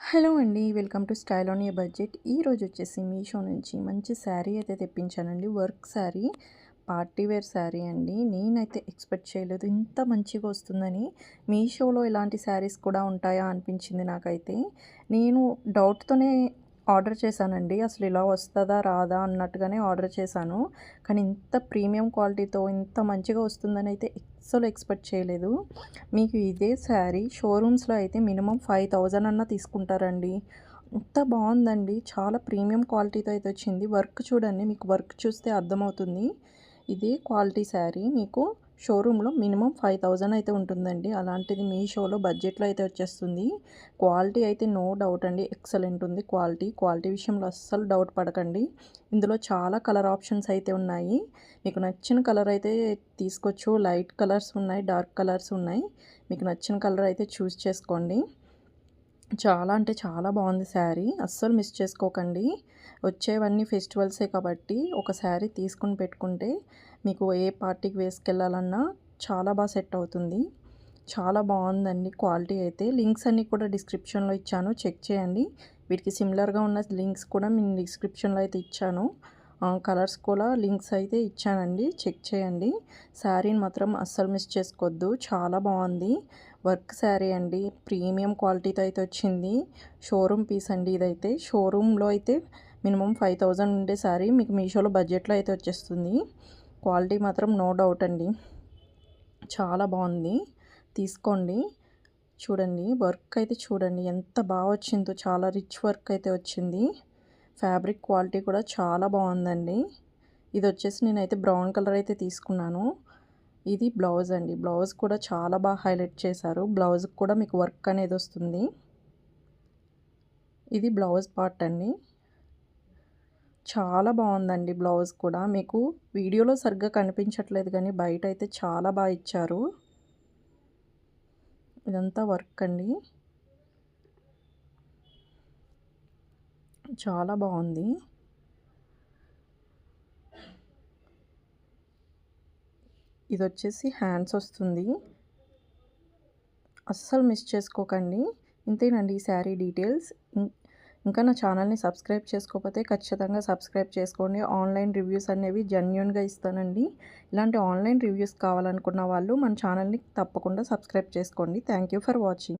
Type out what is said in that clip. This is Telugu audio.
హలో అండి. Welcome to style on a budget. ఈరోజు వచ్చేసి మీషో నుంచి మంచి శారీ అయితే తెప్పించానండి. Work sari, party wear sari అండి. నేనైతే ఎక్స్‌పెక్ట్ చేయలేదు ఇంత మంచిగా వస్తుందని. మీషోలో ఇలాంటి శారీస్ కూడా ఉంటాయా అనిపించింది నాకైతే. నేను డౌట్‌తోనే ఆర్డర్ చేశానండి. అసలు ఇలా వస్తదా? రాదా? అన్నట్టుగానే ఆర్డర్ చేశాను. కానీ ఇంత ప్రీమియం క్వాలిటీతో ఇంత మంచిగా వస్తుందని అయితే అస్సలు ఎక్స్‌పెక్ట్ చేయలేదు. మీకు ఇదే శారీ షోరూమ్స్‌లో అయితే మినిమమ్ 5000 అన్నా తీసుకుంటారండి. అంత బావుందండి. చాలా ప్రీమియం క్వాలిటీతో అయితే వచ్చింది. వర్క్ చూడండి. మీకు వర్క్ చూస్తే అర్థమవుతుంది. ఇదే క్వాలిటీ శారీ మీకు షోరూమ్‌లో మినిమమ్ 5000 అయితే ఉంటుందండి. అలాంటిది మీషోలో బడ్జెట్‌లో అయితే వచ్చేస్తుంది. క్వాలిటీ అయితే నో డౌట్ అండి. ఎక్సలెంట్ ఉంది క్వాలిటీ. క్వాలిటీ విషయంలో అస్సలు డౌట్ పడకండి. ఇందులో చాలా కలర్ ఆప్షన్స్ అయితే ఉన్నాయి. మీకు నచ్చిన కలర్ అయితే తీసుకోవచ్చు. లైట్ కలర్స్ ఉన్నాయి, డార్క్ కలర్స్ ఉన్నాయి. మీకు నచ్చిన కలర్ అయితే చూస్ చేసుకోండి. చాలా అంటే చాలా బాగుంది శారీ. అస్సలు మిస్ చేసుకోకండి. వచ్చేవన్నీ ఫెస్టివల్సే కాబట్టి ఒక శారీ తీసుకొని పెట్టుకుంటే మీకు ఏ పార్టీకి వేసుకెళ్ళాలన్నా చాలా బాగా సెట్ అవుతుంది. చాలా బాగుందండి క్వాలిటీ అయితే. లింక్స్ అన్నీ కూడా డిస్క్రిప్షన్లో ఇచ్చాను, చెక్ చేయండి. వీటికి సిమిలర్గా ఉన్న లింక్స్ కూడా నేను డిస్క్రిప్షన్లో అయితే ఇచ్చాను. కలర్స్ కూడా లింక్స్ అయితే ఇచ్చానండి, చెక్ చేయండి. శారీని మాత్రం అస్సలు మిస్ చేసుకోవద్దు. చాలా బాగుంది. వర్క్ శారీ అండి. ప్రీమియం క్వాలిటీతో అయితే వచ్చింది. షోరూమ్ పీస్ అండి ఇదైతే. షోరూంలో అయితే మినిమమ్ 5000 ఉండే శారీ మీకు మీషోలో బడ్జెట్లో అయితే వచ్చేస్తుంది. క్వాలిటీ మాత్రం నో డౌట్ అండి. చాలా బాగుంది. తీసుకోండి. చూడండి వర్క్ అయితే చూడండి ఎంత బాగా వచ్చిందో. చాలా రిచ్ వర్క్ అయితే వచ్చింది. ఫ్యాబ్రిక్ క్వాలిటీ కూడా చాలా బాగుందండి. ఇది వచ్చేసి నేనైతే బ్రౌన్ కలర్ అయితే తీసుకున్నాను. ఇది బ్లౌజ్ అండి. బ్లౌజ్ కూడా చాలా బాగా హైలైట్ చేశారు. బ్లౌజ్కి కూడా మీకు వర్క్ అనేది వస్తుంది. ఇది బ్లౌజ్ పార్ట్ అండి. చాలా బాగుందండి బ్లౌజ్ కూడా. మీకు వీడియోలో సరిగ్గా కనిపించట్లేదు కానీ బయట అయితే చాలా బాగా ఇచ్చారు. ఇదంతా వర్క్ అండి. చాలా బాగుంది. ఇది వచ్చేసి హ్యాండ్స్ వస్తుంది. అస్సలు మిస్ చేసుకోకండి. ఇంతేనండి ఈ శారీ డీటెయిల్స్. ఇంకా నా ఛానల్ని సబ్స్క్రైబ్ చేసుకోకపోతే ఖచ్చితంగా సబ్స్క్రైబ్ చేసుకోండి. ఆన్లైన్ రివ్యూస్ అనేవి జెన్యూన్గా ఇస్తానండి. ఇలాంటి ఆన్లైన్ రివ్యూస్ కావాలనుకున్న వాళ్ళు మన ఛానల్ని తప్పకుండా సబ్స్క్రైబ్ చేసుకోండి. Thank you for watching.